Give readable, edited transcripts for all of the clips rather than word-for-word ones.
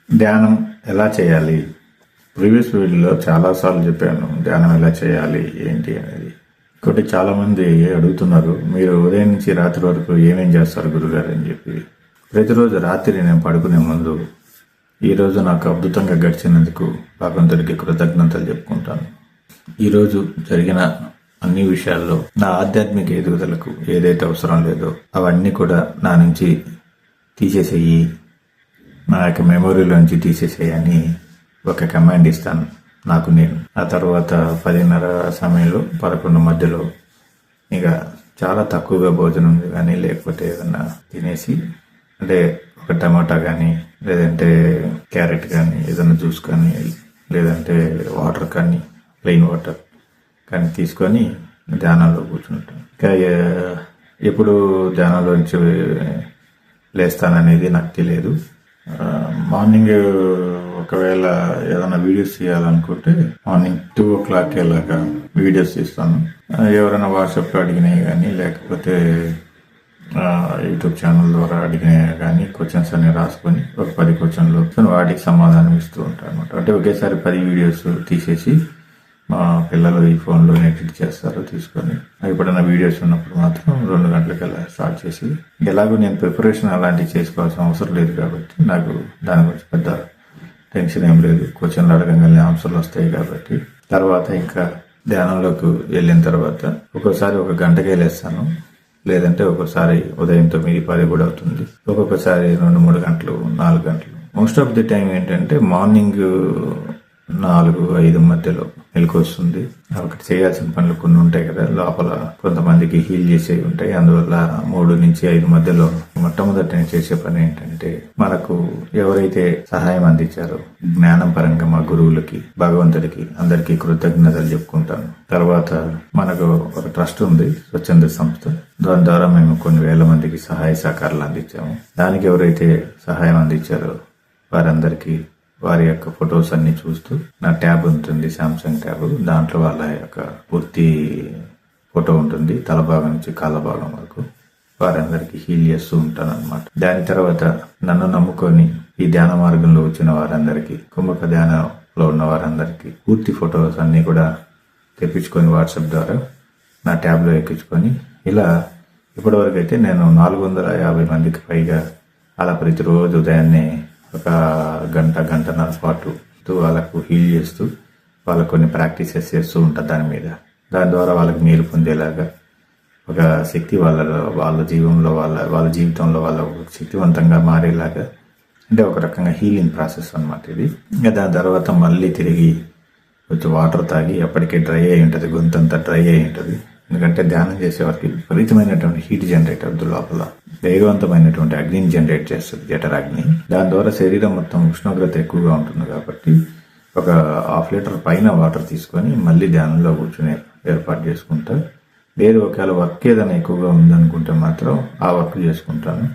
ధ్యానం ఎలా చేయాలి? ప్రీవియస్ వీడియోలో చాలాసార్లు చెప్పాను ధ్యానం ఎలా చేయాలి ఏంటి అనేది. ఇంకోటి చాలామంది అడుగుతున్నారు, మీరు ఉదయం నుంచి రాత్రి వరకు ఏమేం చేస్తారు గురుగారు అని చెప్పి. ప్రతిరోజు రాత్రి నేను పడుకునే ముందు ఈరోజు నాకు అద్భుతంగా గడిచినందుకు భగవంతుడికి కృతజ్ఞతలు చెప్పుకుంటాను. ఈరోజు జరిగిన అన్ని విషయాల్లో నా ఆధ్యాత్మిక ఎదుగుదలకు ఏదైతే అవసరం లేదో అవన్నీ కూడా నా నుంచి తీసేసేయి, నా యొక్క మెమొరీలోంచి తీసేసేయని ఒక కమాండ్ ఇస్తాను నాకు నేను. ఆ తర్వాత 10:30 సమయంలో 11 మధ్యలో ఇక చాలా తక్కువగా భోజనం కానీ లేకపోతే ఏదన్నా తినేసి, అంటే ఒక టమాటా కానీ లేదంటే క్యారెట్ కానీ ఏదైనా జ్యూస్ కానీ లేదంటే వాటర్ కానీ ప్లెయిన్ వాటర్ కానీ తీసుకొని ధ్యానంలో కూర్చుంటాను. ఇంకా ఎప్పుడు ధ్యానంలోంచి లేస్తాననేది నాకు తెలియదు. మార్నింగ్ ఒకవేళ ఏదైనా వీడియోస్ చేయాలనుకుంటే మార్నింగ్ 2 o'clock ఇలాగా వీడియోస్ తీస్తాను. ఎవరైనా వాట్సాప్లో అడిగినాయి కానీ లేకపోతే యూట్యూబ్ ఛానల్ ద్వారా అడిగినాయి కానీ క్వశ్చన్స్ అన్ని రాసుకొని ఒక 10 క్వశ్చన్లు వాటికి సమాధానం ఇస్తూ ఉంటాను అనమాట. అంటే ఒకేసారి 10 వీడియోస్ తీసేసి మా పిల్లలు ఈ ఫోన్లో ఎడిట్ చేస్తారు తీసుకొని. ఎప్పుడైనా వీడియోస్ ఉన్నప్పుడు మాత్రం 2 గంటలకల్లా స్టార్ట్ చేసి, ఎలాగో నేను ప్రిపరేషన్ అలాంటివి చేసుకోవాల్సిన అవసరం లేదు కాబట్టి నాకు దాని గురించి పెద్ద టెన్షన్ ఏం లేదు. క్వశ్చన్లు అడగంగానే ఆన్సర్లు వస్తాయి కాబట్టి. తర్వాత ఇంకా ధ్యానంలోకి వెళ్ళిన తర్వాత ఒక్కోసారి 1 గంటకే లేస్తాను, లేదంటే ఒక్కోసారి ఉదయం 9, 10 కూడా అవుతుంది. ఒక్కొక్కసారి 2, 3 గంటలు, 4 గంటలు. మోస్ట్ ఆఫ్ ది టైం ఏంటంటే మార్నింగ్ 4, 5 మధ్యలో మెలకు వస్తుంది. ఒకటి చేయాల్సిన పనులు కొన్ని ఉంటాయి కదా లోపల, కొంతమందికి హీల్ చేసేవి ఉంటాయి. అందువల్ల 3 నుంచి 5 మధ్యలో మొట్టమొదటి నేను చేసే పని ఏంటంటే, మనకు ఎవరైతే సహాయం అందించారో జ్ఞానం పరంగా మా గురువులకి, భగవంతుడికి అందరికీ కృతజ్ఞతలు చెప్పుకుంటాను. తర్వాత మనకు ఒక ట్రస్ట్ ఉంది, స్వచ్ఛంద సంస్థ. దాని ద్వారా మేము కొన్ని వేల మందికి సహాయ సహకారాలు అందించాము. దానికి ఎవరైతే సహాయం అందించారో వారందరికీ వారి యొక్క ఫొటోస్ అన్ని చూస్తూ, నా ట్యాబ్ ఉంటుంది, శాంసంగ్ ట్యాబ్, దాంట్లో వాళ్ళ యొక్క పూర్తి ఫోటో ఉంటుంది, తల భాగం నుంచి కాళ్ళ భాగం వరకు. వారందరికీ హీల్ చేస్తూ ఉంటాను అనమాట. దాని తర్వాత నన్ను నమ్ముకొని ఈ ధ్యాన మార్గంలో వచ్చిన వారందరికీ, కుంభక ధ్యానంలో ఉన్న వారందరికీ పూర్తి ఫొటోస్ అన్ని కూడా తెప్పించుకొని వాట్సాప్ ద్వారా నా ట్యాబ్లో ఎక్కించుకొని, ఇలా ఇప్పటివరకు అయితే నేను 450 మందికి పైగా అలా ప్రతిరోజు ఉదయాన్నే ఒక గంటన్నర పాటు వాళ్ళకు హీల్ చేస్తూ వాళ్ళకు కొన్ని ప్రాక్టీసెస్ చేస్తూ ఉంటారు దాని మీద. దాని ద్వారా వాళ్ళకి మేలు పొందేలాగా ఒక శక్తి వాళ్ళ జీవంలో వాళ్ళ జీవితంలో వాళ్ళ శక్తివంతంగా మారేలాగా, అంటే ఒక రకంగా హీలింగ్ ప్రాసెస్ అన్నమాట ఇది. ఇంకా దాని తర్వాత మళ్ళీ తిరిగి కొంచెం వాటర్ తాగి, అప్పటికే డ్రై అయి ఉంటుంది, గొంతంతా డ్రై అయి ఉంటుంది. ఎందుకంటే ధ్యానం చేసేవారికి విపరీతమైనటువంటి హీట్ జనరేట్ అవుతుంది, లోపల వేగవంతమైనటువంటి అగ్నిని జనరేట్ చేస్తుంది, జఠరాగ్ని. దాని ద్వారా శరీరం మొత్తం ఉష్ణోగ్రత ఎక్కువగా ఉంటుంది కాబట్టి ఒక 1/2 లీటర్ పైన వాటర్ తీసుకొని మళ్ళీ ధ్యానంలో కూర్చునే ఏర్పాటు చేసుకుంటా. లేదు ఒకవేళ వర్క్ ఏదైనా ఎక్కువగా ఉందనుకుంటే మాత్రం ఆ వర్క్ చేసుకుంటాను.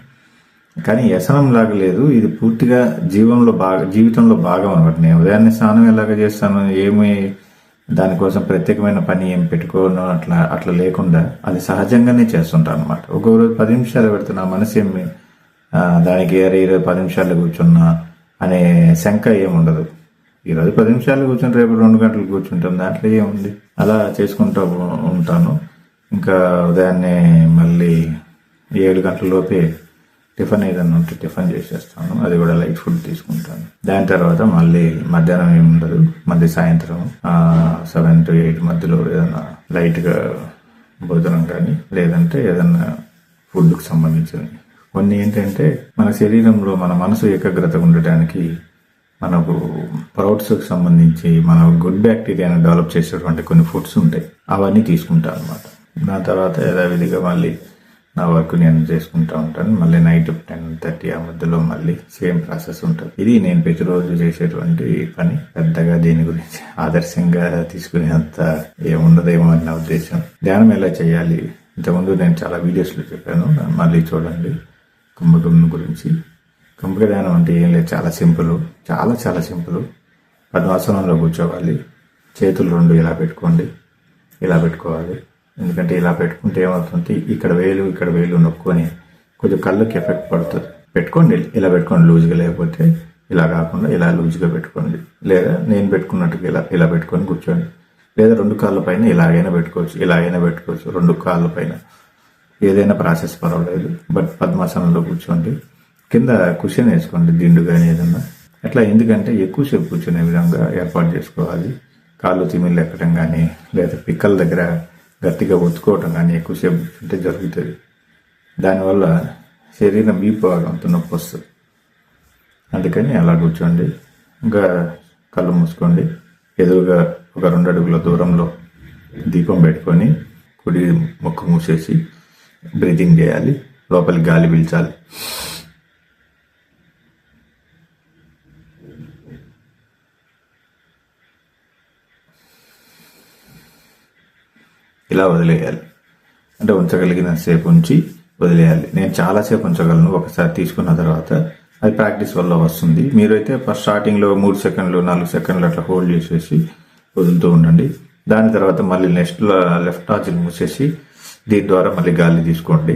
కానీ వ్యసనం లాగా లేదు, ఇది పూర్తిగా జీవితంలో భాగం అనమాట. నేను ఉదయాన్నే స్నానం ఎలాగ చేస్తాను, ఏమి దానికోసం ప్రత్యేకమైన పని ఏం పెట్టుకోను అట్లా లేకుండా అది సహజంగానే చేస్తుంటాను అనమాట. ఒక్కొక్క రోజు 10 నిమిషాలు పెడుతున్నా, మనసు ఏమి దానికి ఈరోజు 10 నిమిషాలు కూర్చున్నా అనే శంక ఏముండదు. ఈరోజు 10 నిమిషాలు కూర్చుని రేపు 2 గంటలు కూర్చుంటాం, దాంట్లో ఏముంది, అలా చేసుకుంటూ ఉంటాను. ఇంకా ఉదయాన్నే మళ్ళీ 7 గంటల లోపే టిఫిన్ ఏదైనా ఉంటే టిఫిన్ చేసేస్తాను, అది కూడా లైట్ ఫుడ్ తీసుకుంటాను. దాని తర్వాత మళ్ళీ మధ్యాహ్నం ఏమి ఉండదు, మళ్ళీ సాయంత్రం 7 to 8 మధ్యలో ఏదైనా లైట్గా భోజనం కానీ లేదంటే ఏదైనా ఫుడ్కి సంబంధించినవి కొన్ని. ఏంటంటే మన శరీరంలో మన మనసు ఏకాగ్రత ఉండటానికి మనకు ప్రౌట్స్కి సంబంధించి మన గుడ్ బ్యాక్టీరియాను డెవలప్ చేసేటువంటి కొన్ని ఫుడ్స్ ఉంటాయి, అవన్నీ తీసుకుంటాను అనమాట. దాని తర్వాత యథావిధిగా మళ్ళీ నా వర్క్ నేను చేసుకుంటూ ఉంటాను. మళ్ళీ నైట్ 10:30 ఆ మధ్యలో మళ్ళీ సేమ్ ప్రాసెస్ ఉంటుంది. ఇది నేను ప్రతిరోజు చేసేటువంటి పని. పెద్దగా దీని గురించి ఆదర్శంగా తీసుకునేంత ఏముండదేమో అని నా ఉద్దేశం. ధ్యానం ఎలా చేయాలి ఇంతకుముందు నేను చాలా వీడియోస్లో చెప్పాను, మళ్ళీ చూడండి. కుంభకం గురించి, కుంభక ధ్యానం అంటే ఏం లేదు, చాలా సింపుల్, చాలా సింపుల్. పద్మాసనంలో కూర్చోవాలి, చేతులు 2 ఇలా పెట్టుకోండి, ఇలా పెట్టుకోవాలి. ఎందుకంటే ఇలా పెట్టుకుంటే ఏమవుతుంది, ఇక్కడ వేలు నొక్కొని కొంచెం కళ్ళకి ఎఫెక్ట్ పడుతుంది. పెట్టుకోండి, ఇలా పెట్టుకోండి లూజ్గా, లేకపోతే ఇలా కాకుండా ఇలా లూజ్గా పెట్టుకోండి, లేదా నేను పెట్టుకున్నట్టుగా ఇలా పెట్టుకొని కూర్చోండి, లేదా 2 కాళ్ళ పైన ఇలాగైనా పెట్టుకోవచ్చు 2 కాళ్ళ పైన, ఏదైనా ప్రాసెస్ పర్వాలేదు. బట్ పద్మాసనంలో కూర్చోండి, కింద కుషన్ వేసుకోండి, దిండు కానీ ఏదన్నా అట్లా. ఎందుకంటే ఎక్కువసేపు కూర్చునే విధంగా ఏర్పాటు చేసుకోవాలి. కాళ్ళు తిమ్మిళ్ళు ఎక్కడం కానీ, లేదా పిక్కల దగ్గర గట్టిగా ఒత్తుకోవటం కానీ ఎక్కువసేపు కూర్చుంటే జరుగుతుంది. దానివల్ల శరీరం వీపు భాగంతో నొప్పి వస్తుంది. అందుకని అలా కూర్చోండి. ఇంకా కళ్ళు మూసుకోండి. ఎదురుగా ఒక 2 అడుగుల దూరంలో దీపం పెట్టుకొని కుడి ముక్కు మూసేసి బ్రీతింగ్ చేయాలి. లోపలికి గాలి పీల్చాలి. ఇలా వదిలేయాలి. అంటే ఉంచగలిగిన సేపు ఉంచి వదిలేయాలి. నేను చాలాసేపు ఉంచగలను ఒకసారి తీసుకున్న తర్వాత. అది ప్రాక్టీస్ వల్ల వస్తుంది. మీరైతే ఫస్ట్ స్టార్టింగ్లో 3 సెకండ్లు 4 సెకండ్లు అట్లా హోల్డ్ చేసేసి వదులుతూ ఉండండి. దాని తర్వాత మళ్ళీ నెక్స్ట్ లెఫ్ట్ నాజిల్ మూసేసి దీని ద్వారా మళ్ళీ గాలి తీసుకోండి.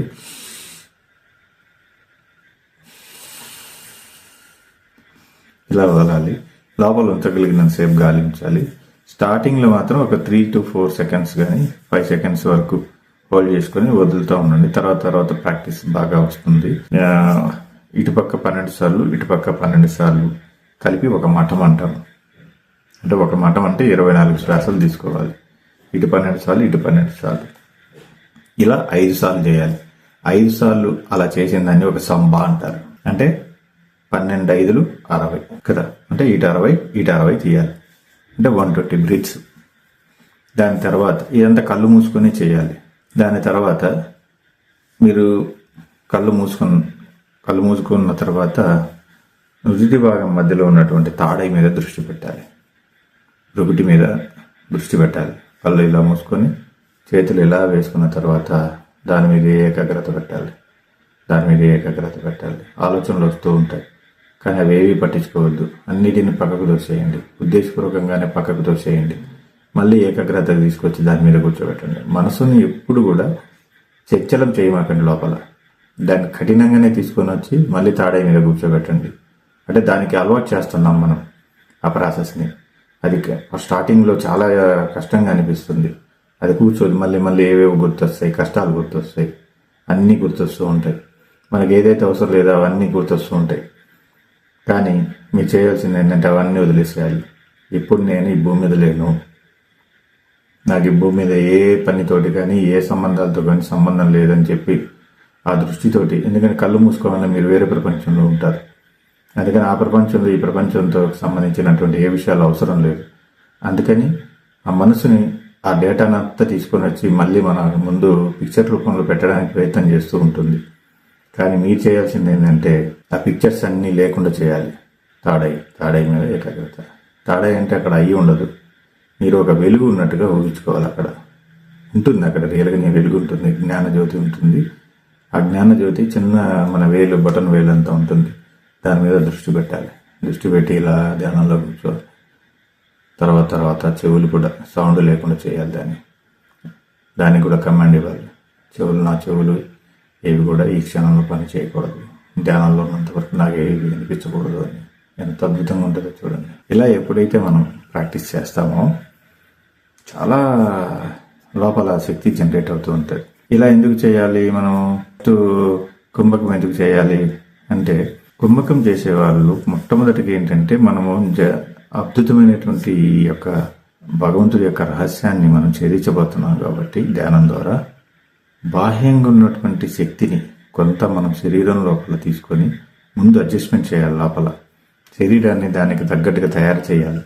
ఇలా వదలాలి. లోపల ఉంచగలిగినంత సేపు గాలి ఉంచాలి. స్టార్టింగ్లో మాత్రం ఒక 3 to 4 సెకండ్స్ కానీ 5 సెకండ్స్ వరకు హోల్డ్ చేసుకొని వదులుతూ ఉండండి. తర్వాత ప్రాక్టీస్ బాగా వస్తుంది. ఇటుపక్క 12 సార్లు ఇటుపక్క 12 సార్లు కలిపి ఒక మఠం అంటారు. అంటే ఒక మఠం అంటే 24 శ్వాసలు తీసుకోవాలి. ఇటు 12 సార్లు ఇటు 12 సార్లు ఇలా 5 సార్లు చేయాలి. 5 సార్లు అలా చేసిన దాన్ని ఒక సంబా అంటారు. అంటే 12 5లు 60 కదా. అంటే ఇటు 60 తీయాలి. అంటే 120 బ్రీత్స్. దాని తర్వాత ఇదంతా కళ్ళు మూసుకొని చేయాలి. దాని తర్వాత మీరు కళ్ళు మూసుకున్న తర్వాత నుదుటి భాగం మధ్యలో ఉన్నటువంటి తాడై మీద దృష్టి పెట్టాలి. రుగుటి మీద దృష్టి పెట్టాలి. కళ్ళు ఇలా మూసుకొని చేతులు ఇలా వేసుకున్న తర్వాత దాని మీద ఏకాగ్రత పెట్టాలి. ఆలోచనలు వస్తూ ఉంటాయి, కానీ అవేవి పట్టించుకోవద్దు. అన్నిటిని పక్కకు తోసేయండి. ఉద్దేశపూర్వకంగానే పక్కకు తోసేయండి. మళ్ళీ ఏకాగ్రత తీసుకొచ్చి దాని మీద కూర్చోబెట్టండి. మనసుని ఎప్పుడు కూడా చంచలం చేయమాకండి. లోపల దాన్ని కఠినంగానే తీసుకొని వచ్చి మళ్ళీ తాడై మీద కూర్చోబెట్టండి. అంటే దానికి అలవాటు చేస్తున్నాం మనం ఆ ప్రాసెస్ని. అది స్టార్టింగ్లో చాలా కష్టంగా అనిపిస్తుంది. అది కూర్చోదు. మళ్ళీ ఏవేవో గుర్తొస్తాయి, కష్టాలు గుర్తొస్తాయి, అన్నీ గుర్తొస్తూ ఉంటాయి. మనకి ఏదైతే అవసరం లేదో అవన్నీ గుర్తొస్తూ ఉంటాయి. కానీ మీరు చేయాల్సింది ఏంటంటే అవన్నీ వదిలేసేయాలి. ఇప్పుడు నేను ఈ భూమి మీద లేను, నాకు ఈ భూమి మీద ఏ పనితోటి కానీ ఏ సంబంధాలతో కానీ సంబంధం లేదని చెప్పి ఆ దృష్టితోటి, ఎందుకంటే కళ్ళు మూసుకోవాలని మీరు వేరే ప్రపంచంలో ఉంటారు. అందుకని ఆ ప్రపంచంలో ఈ ప్రపంచంతో సంబంధించినటువంటి ఏ విషయాలు అవసరం లేదు. అందుకని ఆ మనసుని ఆ డేటాను అంతా తీసుకొని వచ్చి మళ్ళీ మన ముందు పిక్చర్ రూపంలో పెట్టడానికి ప్రయత్నం చేస్తూ ఉంటుంది. కానీ మీరు చేయాల్సింది ఏంటంటే ఆ పిక్చర్స్ అన్నీ లేకుండా చేయాలి. తాడై మీద ఏకాగ్రత. తాడై అంటే అక్కడ అయ్యి ఉండదు. మీరు ఒక వెలుగు ఉన్నట్టుగా ఊహించుకోవాలి. అక్కడ ఉంటుంది, అక్కడ రియల్గా వెలుగు ఉంటుంది, జ్ఞానజ్యోతి ఉంటుంది. ఆ జ్ఞానజ్యోతి చిన్న మన వేలు, బటన్ వేలు అంతా ఉంటుంది. దాని మీద దృష్టి పెట్టాలి. దృష్టి పెట్టి ఇలా ధ్యానంలో కూర్చోవాలి. తర్వాత చెవులు కూడా సౌండ్ లేకుండా చేయాలి. దానికి కూడా కమాండ్ ఇవ్వాలి. నా చెవులు ఏవి కూడా ఈ క్షణంలో పని చేయకూడదు, ధ్యానంలో ఉన్నంతవరకు నాకు ఏవి వినిపించకూడదు అని. ఎంత అద్భుతంగా ఉంటుందో చూడండి. ఇలా ఎప్పుడైతే మనం ప్రాక్టీస్ చేస్తామో చాలా లోపల శక్తి జనరేట్ అవుతూ ఉంటుంది. ఇలా ఎందుకు చేయాలి మనం? కుంభకం ఎందుకు చేయాలి అంటే, కుంభకం చేసేవాళ్ళు మొట్టమొదటిగా ఏంటంటే మనము అద్భుతమైనటువంటి ఈ యొక్క భగవంతుడి యొక్క రహస్యాన్ని మనం ఛేదించబోతున్నాం కాబట్టి ధ్యానం ద్వారా బాహ్యంగా ఉన్నటువంటి శక్తిని కొంత మనం శరీరం లోపల తీసుకొని ముందు అడ్జస్ట్మెంట్ చేయాలి. లోపల శరీరాన్ని దానికి తగ్గట్టుగా తయారు చేయాలి.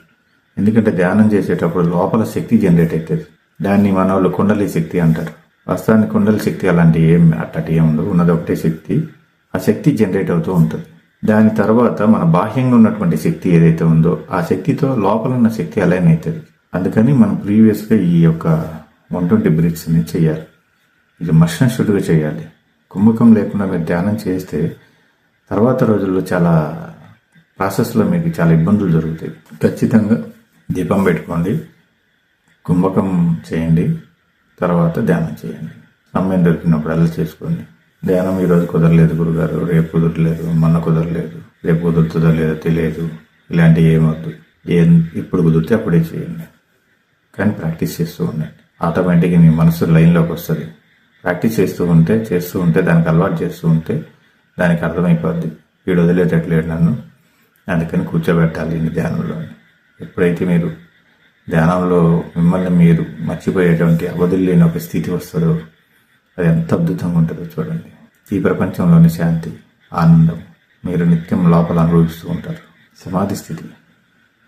ఎందుకంటే ధ్యానం చేసేటప్పుడు లోపల శక్తి జనరేట్ అవుతుంది. దాన్ని మన వాళ్ళు కుండలి శక్తి అంటారు. వాస్తవానికి కుండలి శక్తి అలాంటి అట్టటి ఏం ఉండదు. ఉన్నది ఒకటే శక్తి. ఆ శక్తి జనరేట్ అవుతూ ఉంటుంది. దాని తర్వాత మన బాహ్యంగా ఉన్నటువంటి శక్తి ఏదైతే ఉందో ఆ శక్తితో లోపల ఉన్న శక్తి అలైన్ అవుతుంది. అందుకని మనం ప్రీవియస్గా ఈ యొక్క 120 బ్రీత్స్ని చేయాలి. ఇది మస్టన్షుడ్గా చేయాలి. కుంభకం లేకుండా మీరు ధ్యానం చేస్తే తర్వాత రోజుల్లో చాలా ప్రాసెస్లో మీకు చాలా ఇబ్బందులు జరుగుతాయి. ఖచ్చితంగా దీపం పెట్టుకోండి, కుంభకం చేయండి, తర్వాత ధ్యానం చేయండి. సమయం దొరికినప్పుడు అలా చేసుకోండి. ధ్యానం ఈరోజు కుదరలేదు గురుగారు, రేపు కుదరలేదు, మొన్న కుదరలేదు, రేపు కుదురుతుందో లేదో తెలియదు, ఇలాంటివి ఏమవుద్దు. ఇప్పుడు కుదిరితే అప్పుడే చేయండి, కానీ ప్రాక్టీస్ చేస్తూ ఉండండి. ఆటోమేటిక్గా మీ మనసు లైన్లోకి వస్తుంది. ప్రాక్టీస్ చేస్తూ ఉంటే దానికి అలవాటు చేస్తూ ఉంటే దానికి అర్థమైపోద్ది, వీడు వదిలేటట్లేడు నన్ను, అందుకని కూర్చోబెట్టాలి ఈ ధ్యానంలో. ఎప్పుడైతే మీరు ధ్యానంలో మిమ్మల్ని మీరు మర్చిపోయేటువంటి అవధులు లేని ఒక స్థితి వస్తుందో అది ఎంత అద్భుతంగా ఉంటుందో చూడండి. ఈ ప్రపంచంలోని శాంతి, ఆనందం మీరు నిత్యం లోపల అనుభవిస్తూ ఉంటారు. సమాధి స్థితి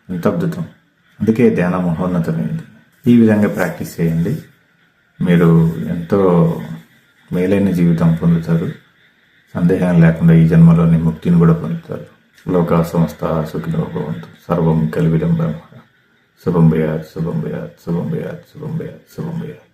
ఎంత అద్భుతం. అందుకే ధ్యానం మహోన్నతమైంది. ఈ విధంగా ప్రాక్టీస్ చేయండి, మీరు ఎంతో మేలైన జీవితం పొందుతారు. సందేహం లేకుండా ఈ జన్మలోని ముక్తిని కూడా పొందుతారు. లోకా సమస్త సుఖినో భవంతు. సర్వం కల్విదం బ్రహ్మ. శుభం భయాత్, శుభం భయాత్, శుభం భయాత్, శుభం భయాత్, శుభం భయాత్.